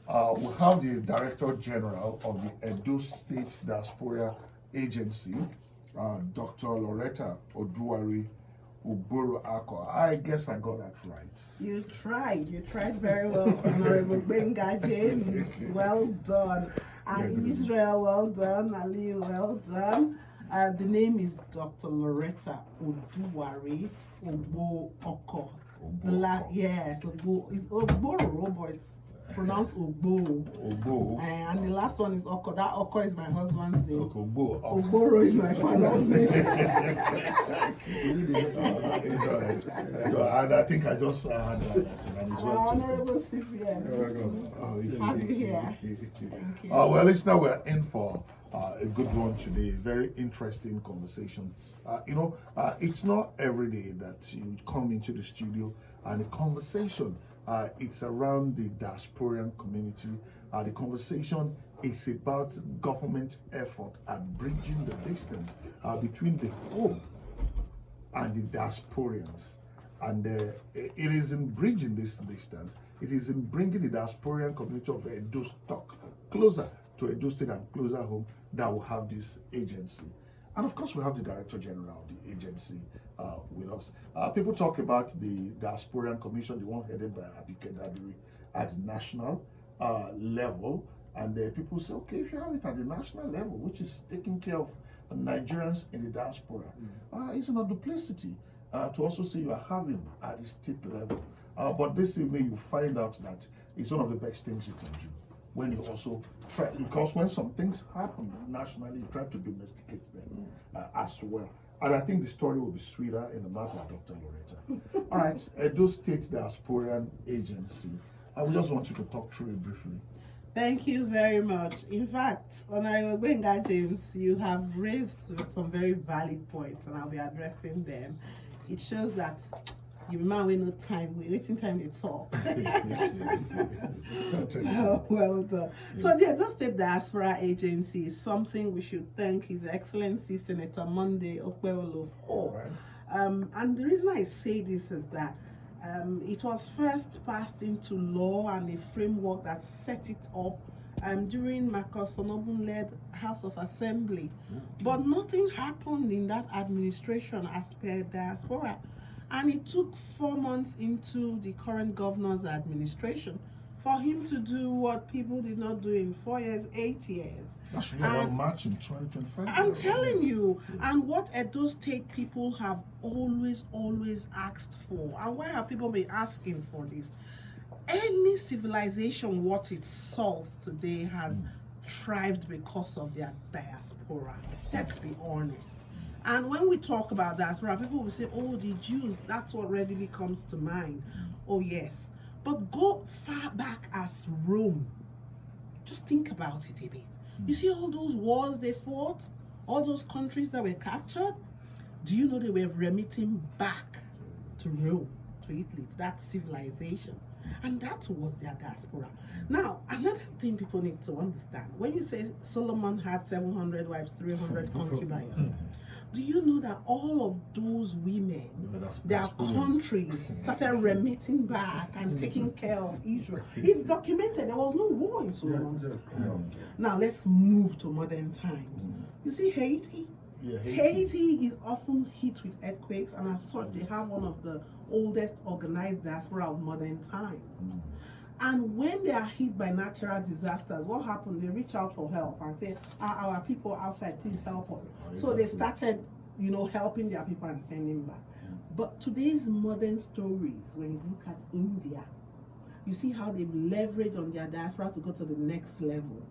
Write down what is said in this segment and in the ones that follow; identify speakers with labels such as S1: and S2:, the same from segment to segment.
S1: We have the Director General of the Edo State Diaspora Agency, Dr. Loretta Oduware Ogboro Ako. I guess I got that right.
S2: You tried very well, Honorable Benga James. Well done. And Israel, well done. Ali, well done. The name is Dr. Loretta Oduware Ogboro Oko. Yes, it's Ogboro, but it's pronounced Ogboro. And the last one is Oko. That Oko is my husband's name. Ogboro is my father's name.
S1: And I think I just had that.
S2: Honorable CPM. Have you here? Thank you.
S1: Well, listener, we're in for a good one today. Very interesting conversation. It's not every day that you come into the studio and a conversation. It's around the diasporan community. The conversation is about government effort at bridging the distance between the home and the diasporians. And it is in bridging this distance, it is in bringing the diasporian community of Edo State closer to Edo State and closer home that we have this agency. And of course, we have the Director General of the agency with us. People talk about the Diasporan Commission, the one headed by Abike Dabiri at the national level. And people say, okay, if you have it at the national level, which is taking care of Nigerians in the diaspora, it's not duplicity to also say you are having at the state level. But this evening, you find out that it's one of the best things you can do. When you also try, because when some things happen nationally, you try to domesticate them as well. And I think the story will be sweeter in the mouth of Dr. Loretta. All right, Edo State Diasporan Agency. I would just want you to talk through it briefly.
S2: Thank you very much. In fact, Honorable Benga James, you have raised some very valid points, and I'll be addressing them. It shows that you man with no time, we're waiting time to talk. Well done. So the Edo State Diaspora Agency is something we should thank His Excellency Senator Monday Ogboro for. And the reason I say this is that it was first passed into law and a framework that set it up during Marcus Onobun-led House of Assembly. But nothing happened in that administration as per diaspora. And it took 4 months into the current governor's administration for him to do what people did not do in 4 years, 8 years.
S1: That should be around March in 2025.
S2: I'm telling you, and what Edo State people have always asked for, and why have people been asking for this? Any civilization what it solves today has thrived because of their diaspora. Let's be honest. And when we talk about diaspora, people will say, oh, the Jews, that's what readily comes to mind. Oh, yes. But go far back as Rome. Just think about it a bit. You see all those wars they fought, all those countries that were captured? Do you know they were remitting back to Rome, to Italy, to that civilization? And that was their diaspora. Now, another thing people need to understand, when you say Solomon had 700 wives, 300 concubines, do you know that all of those women, their countries started remitting back and taking care of Israel? It's documented. There was no war in Solomon's time. Now let's move to modern times. You see Haiti? Haiti is often hit with earthquakes, and as such, they have one of the oldest organized diaspora of modern times. And when they are hit by natural disasters, what happened? They reach out for help and say, our people outside, please help us. So they started, helping their people and sending back. But today's modern stories, when you look at India, you see how they've leveraged on their diaspora to go to the next level.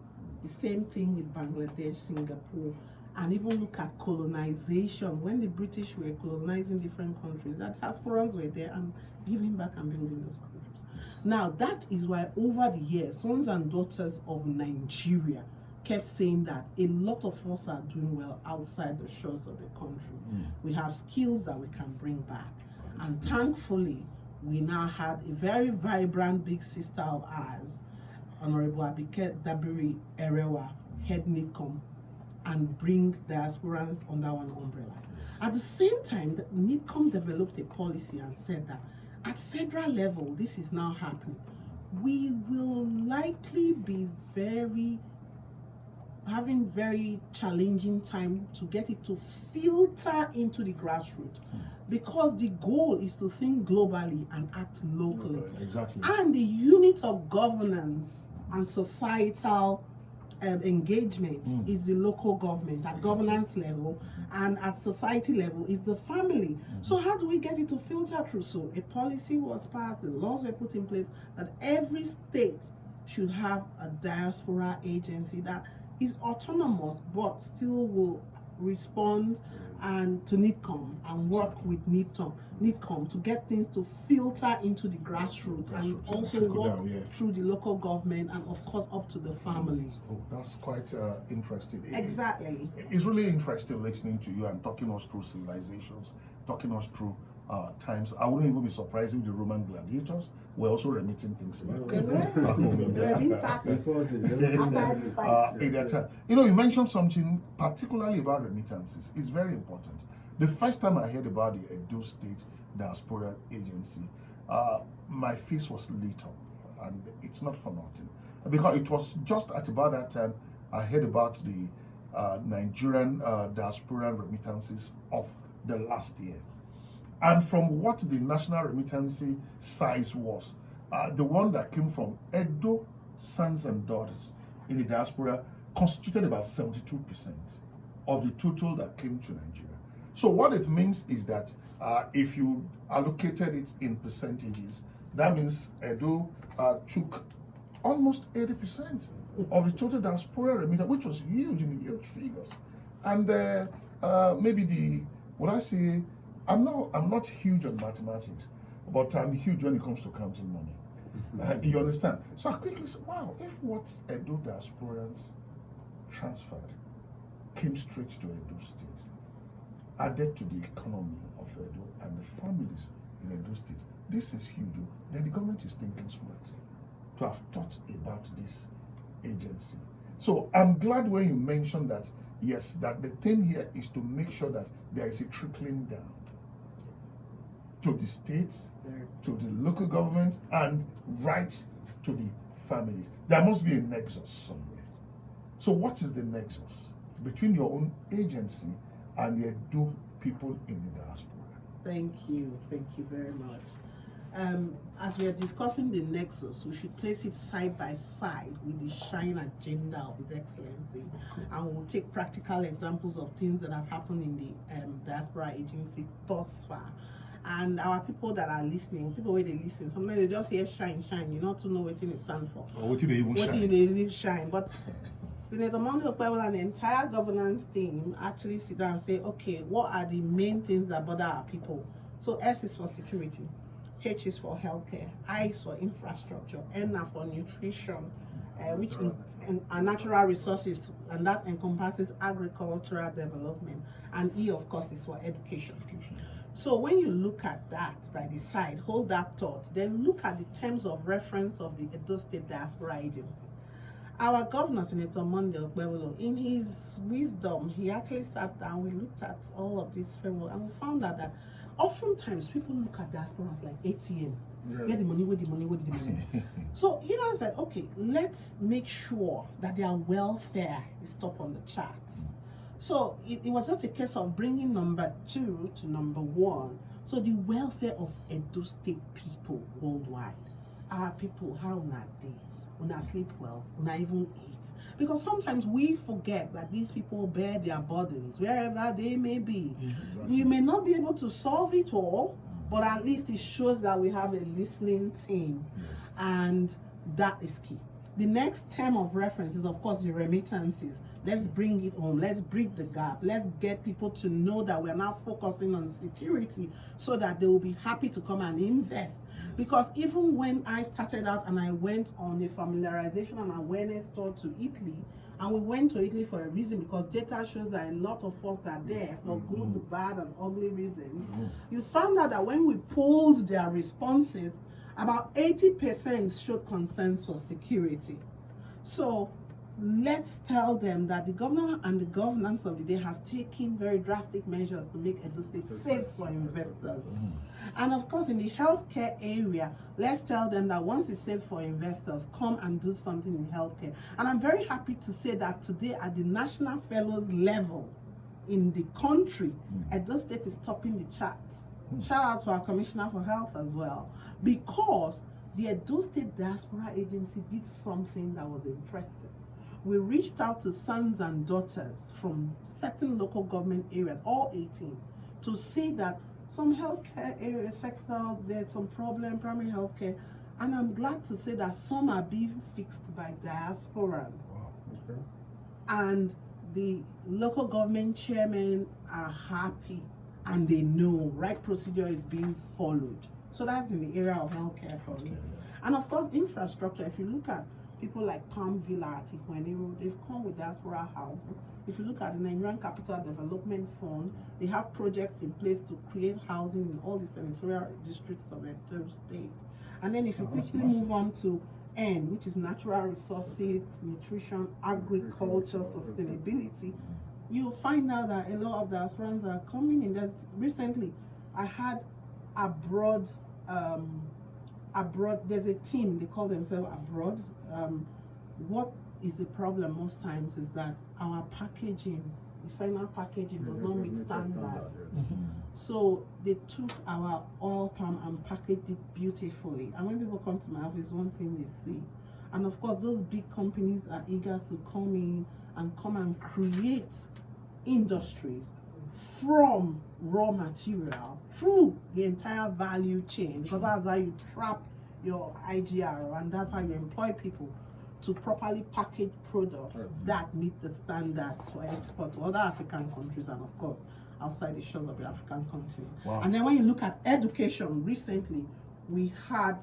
S2: The same thing with Bangladesh, Singapore, and even look at colonization. When the British were colonizing different countries, that diasporans were there and giving back and building those countries. Now, that is why over the years, sons and daughters of Nigeria kept saying that a lot of us are doing well outside the shores of the country. We have skills that we can bring back. And thankfully, we now have a very vibrant big sister of ours, Honorable Abike Dabiri Erewa, head NICOM, and bring diasporans under one umbrella. At the same time, the NICOM developed a policy and said that at federal level, this is now happening. we will likely be having very challenging time to get it to filter into the grassroots, because the goal is to think globally and act locally.
S1: Exactly.
S2: And the unit of governance and societal engagement is the local government at governance level, and at society level is the family. So how do we get it to filter through? So a policy was passed, the laws were put in place that every state should have a diaspora agency that is autonomous but still will respond and to NIDCOM and work with NIDCOM to get things to filter into the grassroots and also work through the local government and of course up to the families.
S1: Oh, that's quite interesting.
S2: Exactly.
S1: It's really interesting listening to you and talking us through civilizations, talking us through times. I wouldn't even be surprised if the Roman gladiators were also remitting things back home in their time. You know, you mentioned something particularly about remittances. It's very important. The first time I heard about the Edo State Diaspora Agency, my face was lit up, and it's not for nothing. Because it was just at about that time I heard about the Nigerian diasporan remittances of the last year. And from what the national remittance size was, the one that came from Edo sons and daughters in the diaspora constituted about 72% of the total that came to Nigeria. So what it means is that if you allocated it in percentages, that means Edo took almost 80% of the total diaspora remittance, which was huge in huge figures. And maybe I'm not huge on mathematics, but I'm huge when it comes to counting money. You understand? So I quickly said, wow, if what Edo diasporans transferred came straight to Edo State, added to the economy of Edo and the families in Edo State, this is huge. Then the government is thinking smart to have thought about this agency. So I'm glad when you mentioned that, yes, that the thing here is to make sure that there is a trickling down to the states, to the local government, and right to the families. There must be a nexus somewhere. So what is the nexus between your own agency and the Edo people in the diaspora?
S2: Thank you very much. As we are discussing the nexus, we should place it side by side with the shine agenda of His Excellency. Okay. And we'll take practical examples of things that have happened in the diaspora agency thus far. And our people that are listening, people where they listen, sometimes they just hear shine, you not to know what it stands for.
S1: Or what they
S2: even shine. But Senator Monday Ogboro and the entire governance team actually sit down and say, okay, what are the main things that bother our people? So S is for security, H is for healthcare, I is for infrastructure, N are for nutrition, which are natural resources, and that encompasses agricultural development, and E, of course, is for education. So when you look at that by the side, hold that thought, then look at the terms of reference of the Edo State Diaspora Agency. Our governor, Senator Monday Ogboro, in his wisdom, he actually sat down, we looked at all of this framework, and we found out that oftentimes people look at diaspora as like ATM. Where the money, where the money. So he now said, okay, let's make sure that their welfare is top on the charts. So it was just a case of bringing number 2 to number 1. So the welfare of Edo State people worldwide. Our people, how una dey? Una sleep well? Una even eat? Because sometimes we forget that these people bear their burdens wherever they may be. Exactly. You may not be able to solve it all, but at least it shows that we have a listening team. Yes. And that is key. The next term of reference is, of course, the remittances. Let's bring it home. Let's bridge the gap. Let's get people to know that we're now focusing on security so that they will be happy to come and invest. Because even when I started out and I went on a familiarization and awareness tour to Italy, and we went to Italy for a reason, because data shows that a lot of us are there for good, bad, and ugly reasons. You found out that when we pulled their responses, about 80% showed concerns for security. So let's tell them that the governor and the governance of the day has taken very drastic measures to make Edo State safe for investors. And of course, in the healthcare area, let's tell them that once it's safe for investors, come and do something in healthcare. And I'm very happy to say that today at the National Fellows level in the country, Edo State is topping the charts. Shout out to our Commissioner for Health as well, because the Edo State Diaspora Agency did something that was interesting. We reached out to sons and daughters from certain local government areas, all 18, to say that some healthcare area sector, there's some problem, primary healthcare, and I'm glad to say that some are being fixed by diasporans.
S1: Wow. Okay.
S2: And the local government chairmen are happy and they know right procedure is being followed. So that's in the area of healthcare for us. And of course, infrastructure, if you look at people like Palm Villa at Ikweniro, they've come with diaspora housing. If you look at the Nigerian Capital Development Fund, they have projects in place to create housing in all the senatorial districts of Edo State. And then if you quickly move on to N, which is natural resources, nutrition, agriculture, sustainability, you'll find out that a lot of diasporans are coming in. Recently, I had abroad, there's a team, they call themselves abroad. What is the problem most times is that our packaging, the final packaging does not meet standards. So they took our oil palm and packaged it beautifully. And when people come to my office, one thing they see. And of course, those big companies are eager to come and create industries from raw material through the entire value chain, because that's how you trap your IGR and that's how you employ people to properly package products that meet the standards for export to other African countries and of course outside the shores of the African continent.
S1: Wow.
S2: And then when you look at education, recently we had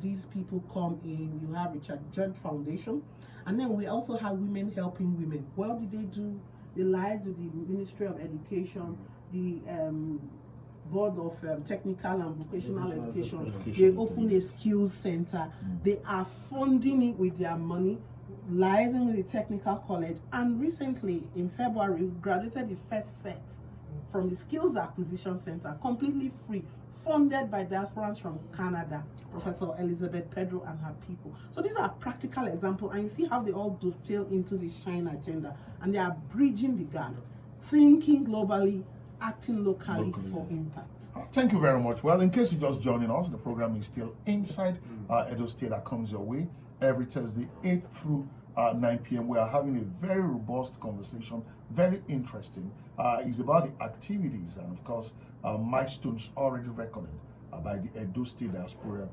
S2: these people come in. You have Richard Judd Foundation, and then we also have Women Helping Women. What did they do? They liaised with the Ministry of Education, the Board of Technical and Vocational Education. They opened a skills center. They are funding it with their money, liaising with the technical college. And recently, in February, we graduated the first set from the Skills Acquisition Center, completely free, funded by diasporans from Canada, Professor Elizabeth Pedro and her people. So these are practical examples, and you see how they all dovetail into the SHINE agenda, and they are bridging the gap, thinking globally, acting locally for impact.
S1: Thank you very much. Well, in case you're just joining us, the program is still Inside Edo State that comes your way every Thursday, 8 through 9 p.m. We are having a very robust conversation, very interesting. It's about the activities and, of course, milestones already recorded by the Edo State Diaspora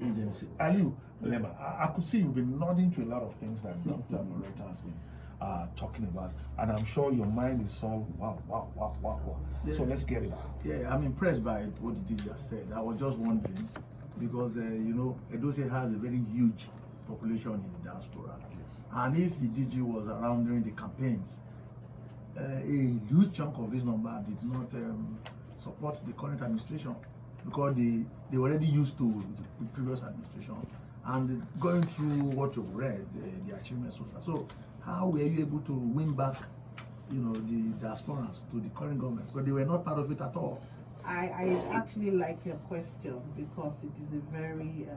S1: Agency. Aliu Lema, I could see you've been nodding to a lot of things that Dr. Loretta has been talking about, and I'm sure your mind is all wow. Yeah. So let's get it out.
S3: Yeah, I'm impressed by what the DG just said. I was just wondering, because Edo State has a very huge population in the diaspora.
S1: Yes.
S3: And if the DG was around during the campaigns, a huge chunk of this number did not support the current administration, because they were already used to the previous administration and going through what you've read, the achievements so far. So how were you able to win back, the diasporans to the current government? Because they were not part of it at all.
S2: I actually like your question, because it is a very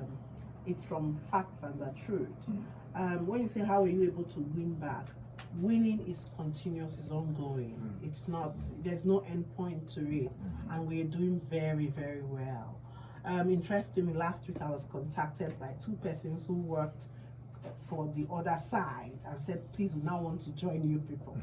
S2: it's from facts and the truth. When you say how are you able to win back, winning is continuous, is ongoing. It's not, there's no end point to it, and we're doing very, very well. Interestingly, last week I was contacted by two persons who worked for the other side and said, please, we now want to join you people.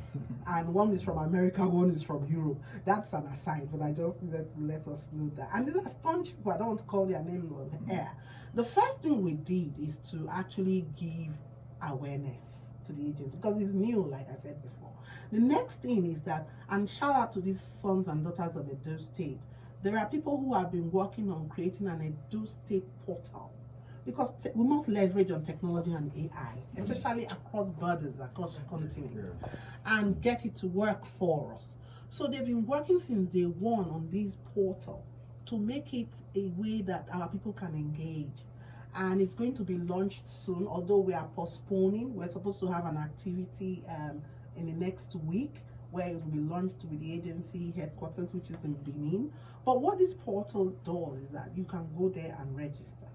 S2: And one is from America, one is from Europe. That's an aside, but I just needed to let us know that. And these are staunch people, I don't want to call their names on the air. The first thing we did is to actually give awareness to the agency, because it's new, like I said before. The next thing is that, and shout out to these sons and daughters of Edo State, there are people who have been working on creating an Edo State portal, because we must leverage on technology and AI, especially across borders, across continents, and get it to work for us. So they've been working since day one on this portal to make it a way that our people can engage. and it's going to be launched soon, although we are postponing. We're supposed to have an activity in the next week where it will be launched with the agency headquarters, which is in Benin. But what this portal does is that you can go there and register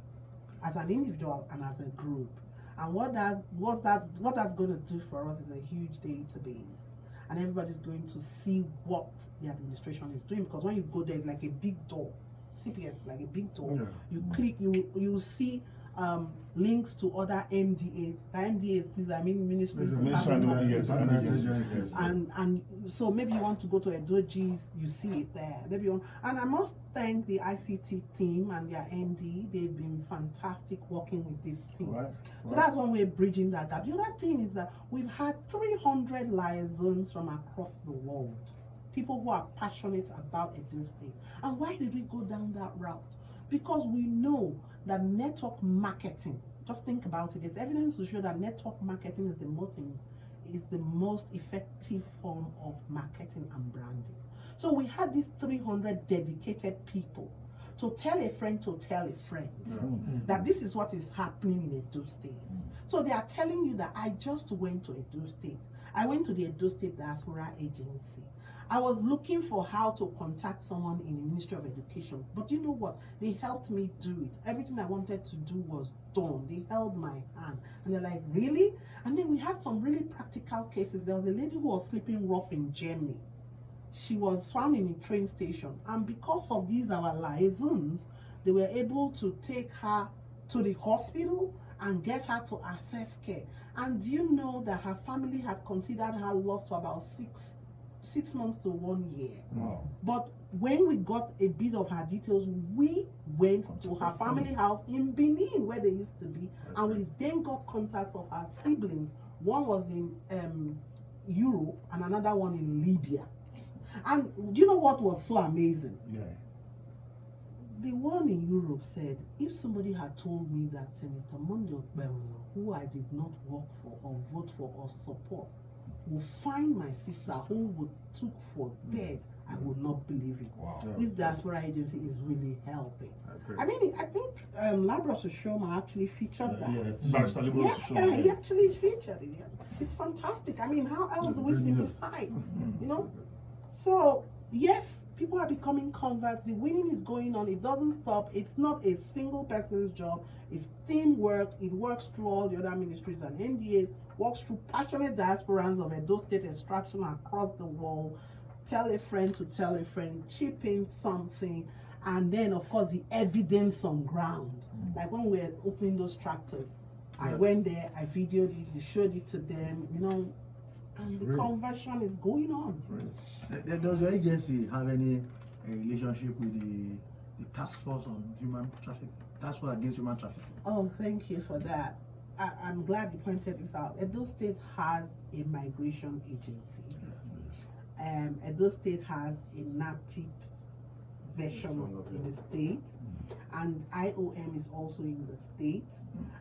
S2: as an individual and as a group. And what that's going to do for us is a huge database, and everybody's going to see what the administration is doing, because when you go there, it's like a big door. CPS, like a big door.
S1: Yeah.
S2: You click, you see links to other MDAs. By MDAs, please, I mean ministries. And so maybe you want to go to Edoji's, you see it there. Maybe you want, and I must thank the ICT team and their MD. They've been fantastic working with this team.
S1: Right.
S2: So that's one way of bridging that gap. The other thing is that we've had 300 liaisons from across the world. People who are passionate about Edo State. And why did we go down that route? Because we know that network marketing, just think about it, there's evidence to show that network marketing is the most effective form of marketing and branding. So we had these 300 dedicated people to tell a friend that this is what is happening in Edo State. So they are telling you that I just went to Edo State. I went to the Edo State Diaspora Agency. I was looking for how to contact someone in the Ministry of Education, but you know what? They helped me do it. Everything I wanted to do was done. They held my hand, and they're like, really? And then we had some really practical cases. There was a lady who was sleeping rough in Germany. She was found in a train station, and because of these our liaisons, they were able to take her to the hospital and get her to access care. And do you know that her family had considered her lost for about six months to 1 year?
S1: Wow.
S2: But when we got a bit of her details, we went to her family house in Benin, where they used to be, and we then got contacts of her siblings. One was in Europe and another one in Libya. And do you know what was so amazing?
S1: Yeah.
S2: The one in Europe said, if somebody had told me that Senator Monday Ogboro, who I did not work for or vote for or support, will find my sister who would took for dead, I would not believe it.
S1: Wow.
S2: This diaspora agency is really helping. I mean, I think Labra Sushoma actually featured that. He actually featured it. Yeah. It's fantastic. I mean, how else do we simplify? You know? So, yes, people are becoming converts. The winning is going on. It doesn't stop. It's not a single person's job. It's teamwork. It works through all the other ministries and NDAs, works through passionate diasporans of Edo State extraction across the world. Tell a friend to tell a friend, chip in something, and then, of course, the evidence on ground. Like when we were opening those tractors, I went there, I videoed it, we showed it to them, you know, and the conversion is going on.
S3: Does your agency have any relationship with the task force on human trafficking, task force against human trafficking?
S2: Oh, thank you for that. I'm glad you pointed this out. Edo State has a migration agency. Edo State has a NAPTIP version in the state, and IOM is also in the state,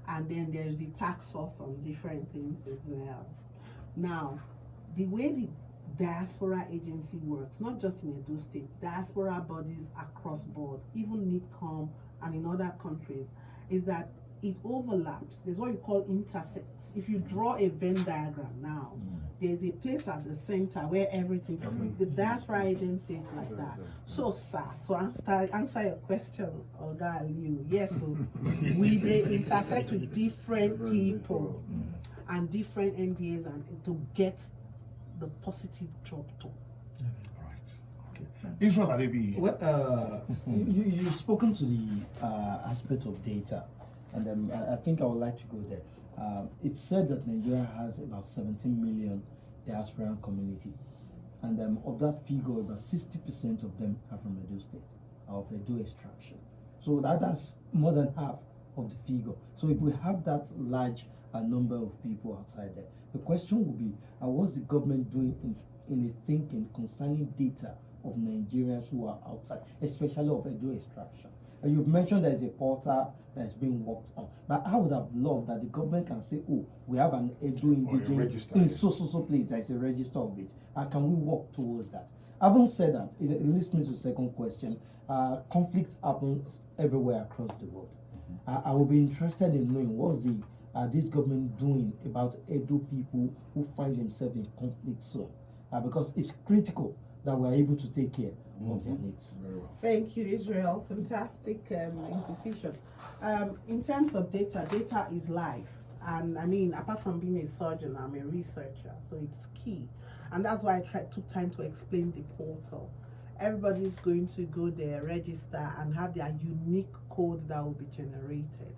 S2: and then there's the task force on different things as well. Now, the way the diaspora agency works, not just in Edo State, diaspora bodies across board, even NIDCOM and in other countries, is that it overlaps. There's what you call intersects. If you draw a Venn diagram now, there's a place at the center where everything, the diaspora agency is like that. So, sir, to answer your question, Oga Liu, yes, so they intersect with different people and different NDAs and to get the positive job done.
S1: Israel Arebi.
S4: Well, you've spoken to the aspect of data, and I think I would like to go there. It's said that Nigeria has about 17 million diaspora community, and of that figure, about 60% of them are from Edo State, of Edo extraction. So that's more than half of the figure. So if we have that large number of people outside there, the question will be, what's the government doing in its thinking concerning data of Nigerians who are outside, especially of Edo extraction? And you've mentioned there's a portal that's being worked on, but I would have loved that the government can say, oh, we have an Edo indigent in so place, there's a register of it. Can we work towards that? Having said that, it leads me to the second question. Conflicts happen everywhere across the world. I will be interested in knowing what's this government doing about Edo people who find themselves in conflict zone, because it's critical that we're able to take care of their needs.
S1: Very well.
S2: Thank you, Israel. Fantastic inquisition. In terms of data is life. And I mean, apart from being a surgeon, I'm a researcher, so it's key. And that's why I took time to explain the portal. Everybody's going to go there, register, and have their unique code that will be generated.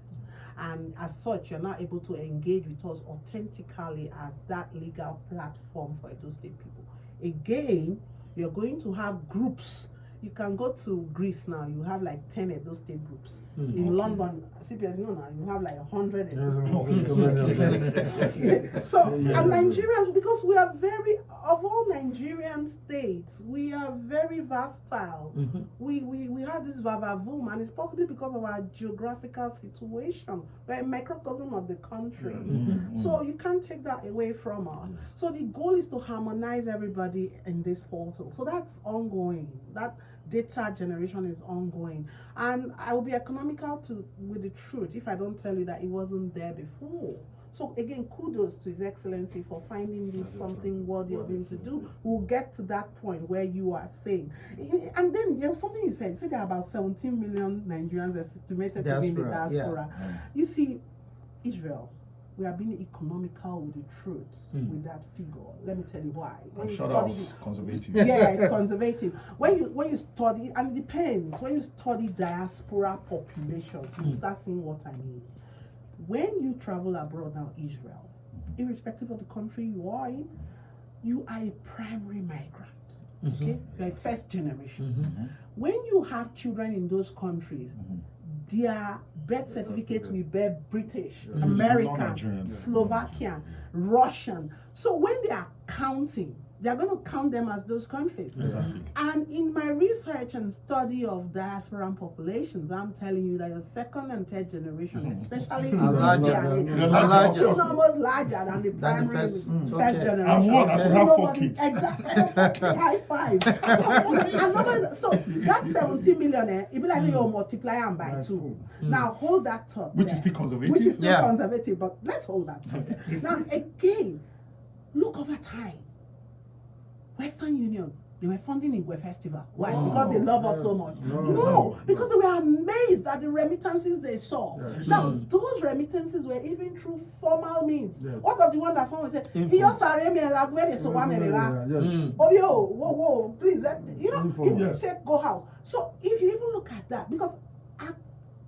S2: And as such, you're not able to engage with us authentically as that legal platform for Edo State people. Again, you're going to have groups. You can go to Greece now, you have like 10 Edo State groups. In London, CPS, you know now, you have like 100 Edo State groups. So, and Nigerians, because we are of all Nigerian states, we are very versatile. We have this vavavoom, and it's possibly because of our geographical situation. We're a microcosm of the country. So you can't take that away from us. So the goal is to harmonize everybody in this portal. So that's ongoing. That data generation is ongoing, and I will be economical with the truth if I don't tell you that it wasn't there before. So again, kudos to His Excellency for finding this something worthy of him to do. We'll get to that point where you are saying, and then there's something you said there are about 17 million Nigerians estimated to be in the diaspora. You see, Israel, we are being economical with the truth with that figure. Let me tell you why.
S1: I'm sure that was conservative.
S2: Yeah, it's conservative. When you study, and it depends, when you study diaspora populations, you start seeing what I mean. When you travel abroad now, Israel, irrespective of the country you are in, you are a primary migrant. Okay? You're a first generation. When you have children in those countries, their birth certificate will bear British, American, Slovakian, Russian. So when they are counting, they are going to count them as those countries. And in my research and study of diaspora populations, I'm telling you that your second and third generation, especially in Nigeria, is almost larger than the primary first generation.
S1: And one, I could have 4 kids.
S2: Exactly. High five. So that 17 million, it be like you multiply them by 2. Now hold that thought.
S1: Which is still conservative.
S2: Which is still conservative, but let's hold that thought. Now again, look over time. Western Union, they were funding Igwe Festival. Why? Because they love us so much. No, because they were amazed at the remittances they saw. Now, those remittances were even through formal means. What of the one that someone said, whoa, please, check go house. So if you even look at that, because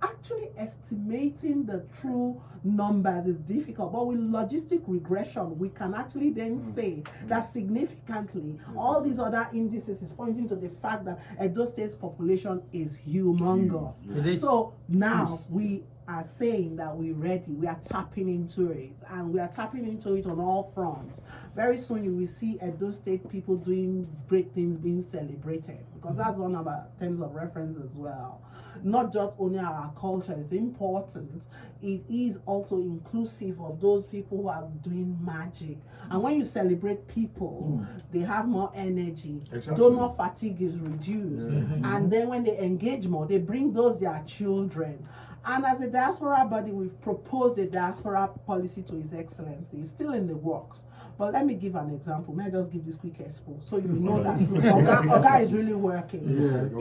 S2: actually estimating the true numbers is difficult, but with logistic regression, we can actually then say that significantly all these other indices is pointing to the fact that Edo State's population is humongous. So now we are saying that we're ready, we are tapping into it, and we are tapping into it on all fronts. Very soon you will see Edo State people doing great things being celebrated, because that's one of our terms of reference as well. Not just only our culture is important, it is also inclusive of those people who are doing magic. And when you celebrate people, they have more energy. Donor fatigue is reduced. And then when they engage more, they bring those their children. And as a diaspora body, we've proposed a diaspora policy to His Excellency. It's still in the works. But let me give an example. May I just give this quick expo so you know that Oga is really working.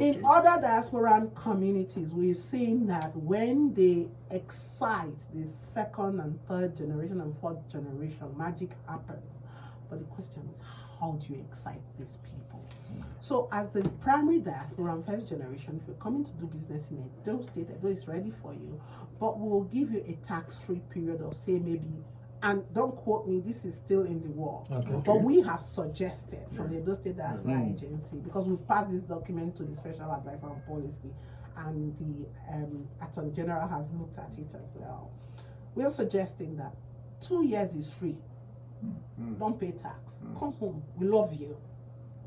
S2: In other diaspora communities, we've seen that when they excite the second and third generation and fourth generation, magic happens. But the question is, how do you excite these people? So as the primary diaspora and first generation, if you're coming to do business in Edo State, Edo is ready for you, but we'll give you a tax-free period of, say, maybe, and don't quote me, this is still in the works, but we have suggested from the Edo State Diaspora Agency, because we've passed this document to the Special Advisor on Policy, and the Attorney General has looked at it as well. We're suggesting that 2 years is free. Don't pay tax. Come home. We love you.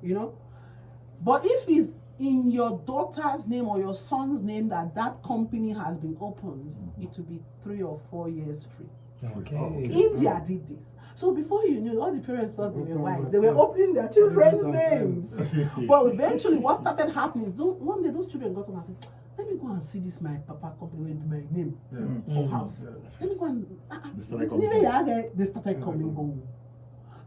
S2: You know? But if it's in your daughter's name or your son's name that company has been opened, it will be 3 or 4 years free. India did this. So before you knew, all the parents thought they were wise. They were opening their children's names. But eventually what started happening is one day those children got home and said, let me go and see this my papa company with my name
S3: Yeah.
S2: for house.
S3: Yeah.
S2: Let me go and
S1: They started coming.
S2: they started coming home.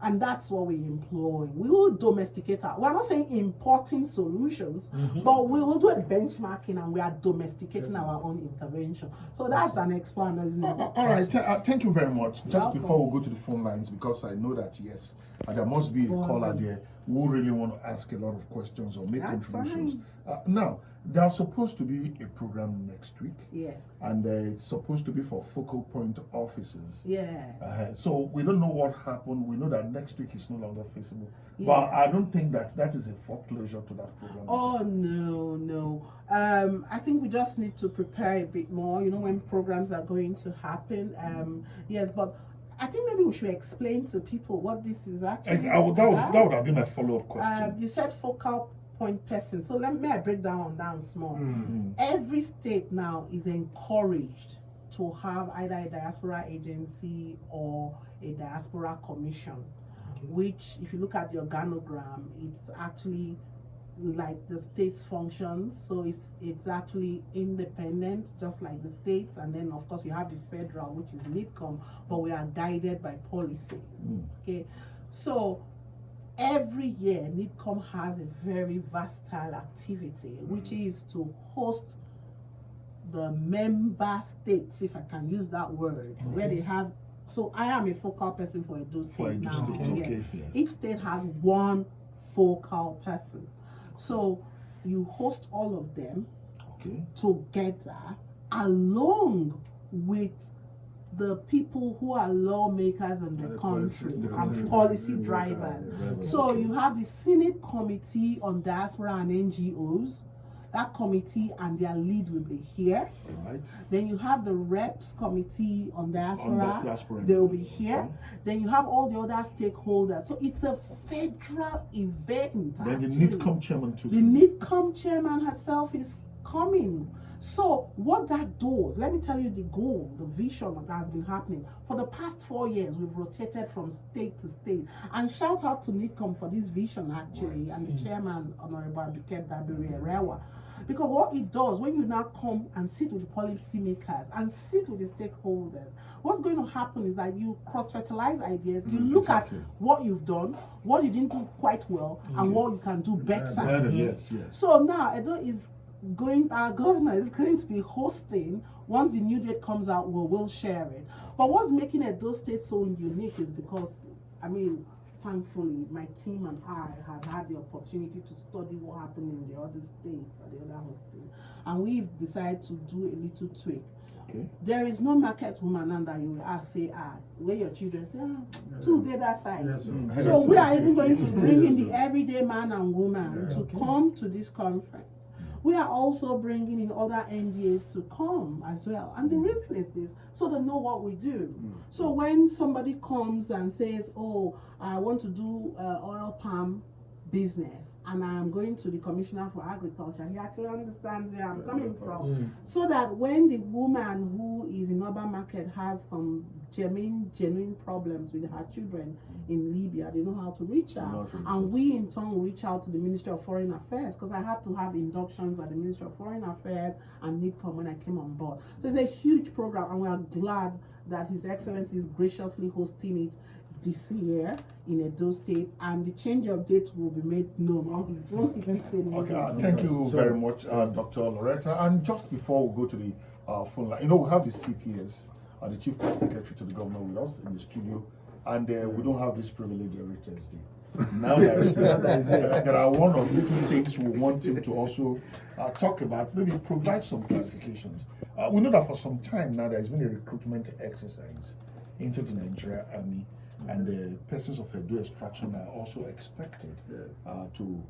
S2: And that's what we employ. We will domesticate our, we're not saying importing solutions, but we will do a benchmarking and we are domesticating our own intervention. So that's an explanation.
S1: All right, thank you very much. Just
S2: welcome.
S1: before we go to the phone lines, because I know that, yes, there must be a caller there who really want to ask a lot of questions or make
S2: That's
S1: contributions. Now, there's supposed to be a program next week,
S2: Yes.
S1: and it's supposed to be for focal point offices.
S2: Yes.
S1: So we don't know what happened. We know that next week is no longer feasible. But I don't think that is a foreclosure to that program.
S2: Oh no. I think we just need to prepare a bit more, when programs are going to happen. Yes, but I think maybe we should explain to people what this is actually.
S1: That would have been my follow-up question.
S2: You said focal point person. So let me break down small. Every state now is encouraged to have either a diaspora agency or a diaspora commission, which, if you look at the organogram, it's actually like the state's functions. So it's actually independent, just like the states. And then of course you have the federal, which is NIDCOM, but we are guided by policies. Okay, so every year NIDCOM has a very versatile activity, which is to host the member states, if I can use that word, where they have. So I am a focal person for Edo State now.
S1: Okay.
S2: Each state has one focal person. So you host all of them together along with the people who are lawmakers in the country and policy drivers. So you have the Senate Committee on Diaspora and NGOs. That committee and their lead will be here.
S1: Right.
S2: Then you have the Reps Committee on Diaspora. They will be here. Then you have all the other stakeholders. So it's a federal event.
S1: Then the NIDCOM chairman too.
S2: The NIDCOM chairman herself is coming. So what that does, let me tell you the goal, the vision that has been happening. For the past 4 years, we've rotated from state to state. And shout out to NIDCOM for this vision, actually, and the chairman, Honorable Abiket Dabiri-Erewa. Because what it does, when you now come and sit with the policy makers and sit with the stakeholders, what's going to happen is that you cross-fertilize ideas. You look at what you've done, what you didn't do quite well, and what you can do better.
S1: Yes.
S2: So now Edo is our governor is going to be hosting. Once the new date comes out, we'll share it. But what's making Edo State so unique is because, thankfully, my team and I have had the opportunity to study what happened in the other states and the other hosting, and we've decided to do a little tweak. There is no market woman under you will say, where your children say, to the other side.
S3: Yes,
S2: So we are even going to bring in the everyday man and woman to come to this conference. We are also bringing in other NDAs to come as well. And the reason is this, so they know what we do. So when somebody comes and says, I want to do oil palm business, and I'm going to the Commissioner for Agriculture, he actually understands where I'm coming from. So that when the woman who is in urban market has some genuine problems with her children in Libya, they know how to reach out. And we in turn will reach out to the Ministry of Foreign Affairs, because I had to have inductions at the Ministry of Foreign Affairs and NIDCOM when I came on board. So it's a huge program, and we are glad that His Excellency is graciously hosting it this year in Edo State, and the change of date will be made known once it picks in.
S1: Thank you very much, Dr. Loretta. And just before we go to the phone line, we have the CPS, the Chief Press Secretary to the Governor, with us in the studio, and we don't have this privilege every Thursday. Now there are one or two things we want him to also talk about, maybe provide some clarifications. We know that for some time now there has been a recruitment exercise into the Nigerian Army, and the persons of Edo extraction are also expected to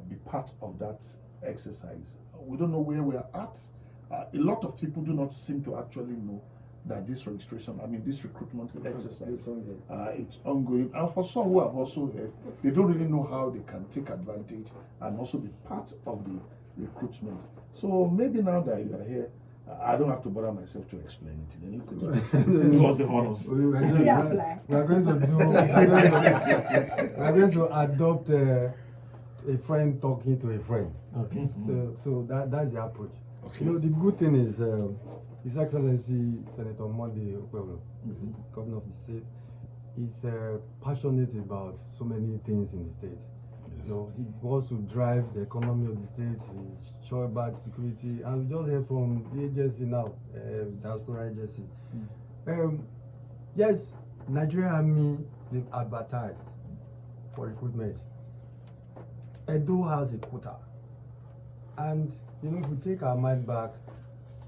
S1: be part of that exercise. We don't know where we are at. A lot of people do not seem to actually know that this this recruitment exercise, it's ongoing. And for some who have also heard, they don't really know how they can take advantage and also be part of the recruitment. So maybe now that you are here, I don't have to bother myself to explain it. Then you could do us the honors.
S5: We are going to adopt a friend talking to a friend. So that's the approach.
S1: Okay.
S5: You know, the good thing is His Excellency Senator Monday Ogboro, governor of the state, is passionate about so many things in the state.
S1: Yes.
S5: You know, he wants to drive the economy of the state. He's sure about security, and we just heard from the agency now, Diaspora agency. Yes, Nigerian Army, they've advertised for recruitment. Edo has a quota, and you know, if we take our mind back,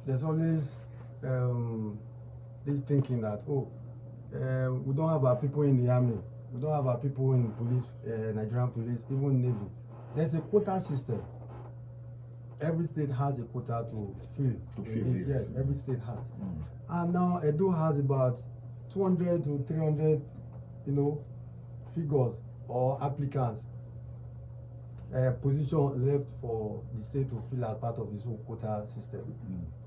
S5: there's always this thinking that we don't have our people in the army, we don't have our people in police, Nigerian police, even Navy. There's a quota system. Every state has a quota to fill. Yes, every state has. And now Edo has about 200 to 300, you know, figures or applicants, position left for the state to fill as part of its own quota system.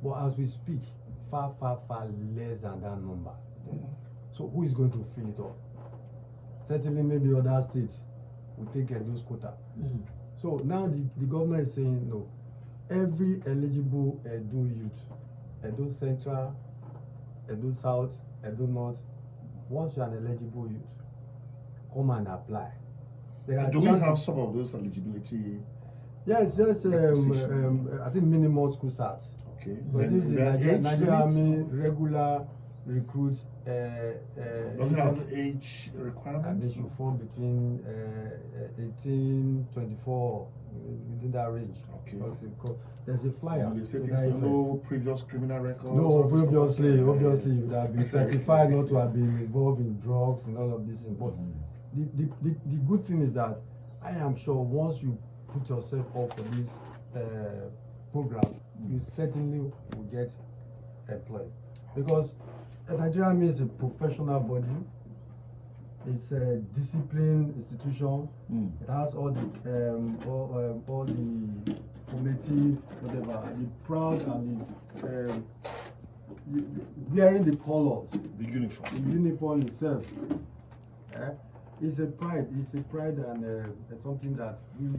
S5: But as we speak, far less than that number. So who is going to fill it up? Certainly maybe other states will take those quota. So now the government is saying no. Every eligible Edo youth, Edo Central, Edo South, Edo North, once you're an eligible youth, come and apply.
S1: Do we have some of those eligibility?
S5: Yes, I think minimum school start.
S1: Okay.
S5: But this is Nigerian Army regular recruits.
S1: Does it have age requirements?
S5: They should fall between 18, 24, within that range.
S1: Okay.
S5: There's a flyer.
S1: They say things like no previous criminal records.
S5: No, obviously, you would have been certified not to have been involved in drugs and all of these things. But the good thing is that I am sure once you put yourself up for this program, you certainly will get employed. Because Nigerian Army is a professional body. It's a disciplined institution. It has all the formative, whatever, the proud and the wearing the colors,
S1: the uniform.
S5: the uniform itself. It's a pride. It's a pride and something that we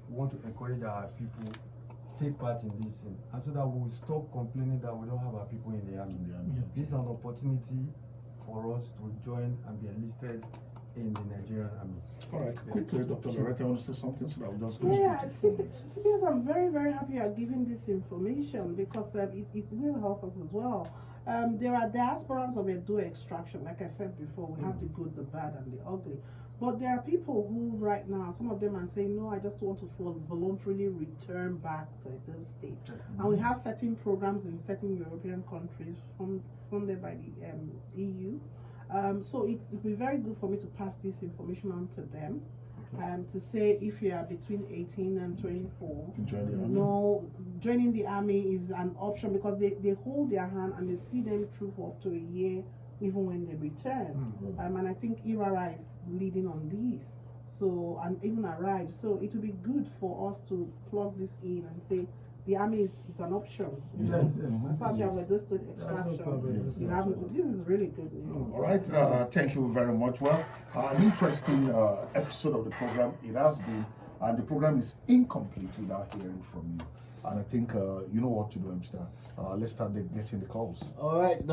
S5: want to encourage our people take part in this thing, and so that we will stop complaining that we don't have our people in the army. This is an opportunity for us to join and be enlisted in the Nigerian Army.
S1: All right, quickly, Dr. Loretta, I want to say something so that we'll just go
S2: straight. CPS, I'm very happy you are giving this information because it will help us as well. There are diasporans of Edo extraction, like I said before. We have the good, the bad, and the ugly. But there are people who right now, some of them are saying, no, I just want to voluntarily return back to Edo State. And we have certain programs in certain European countries funded by the EU. So it would be very good for me to pass this information on to them. To say if you are between 18 and 24, joining the army is an option because they hold their hand and they see them through for up to a year, even when they return. And I think IRARA is leading on this, so and even arrived. So it would be good for us to plug this in and say the army is an option. Such as Edo State extraction. You have this is really good news.
S1: All right, thank you very much. Well, an interesting episode of the program it has been, and the program is incomplete without hearing from you. And I think you know what to do, Mr. Let's start getting the calls.
S4: All right.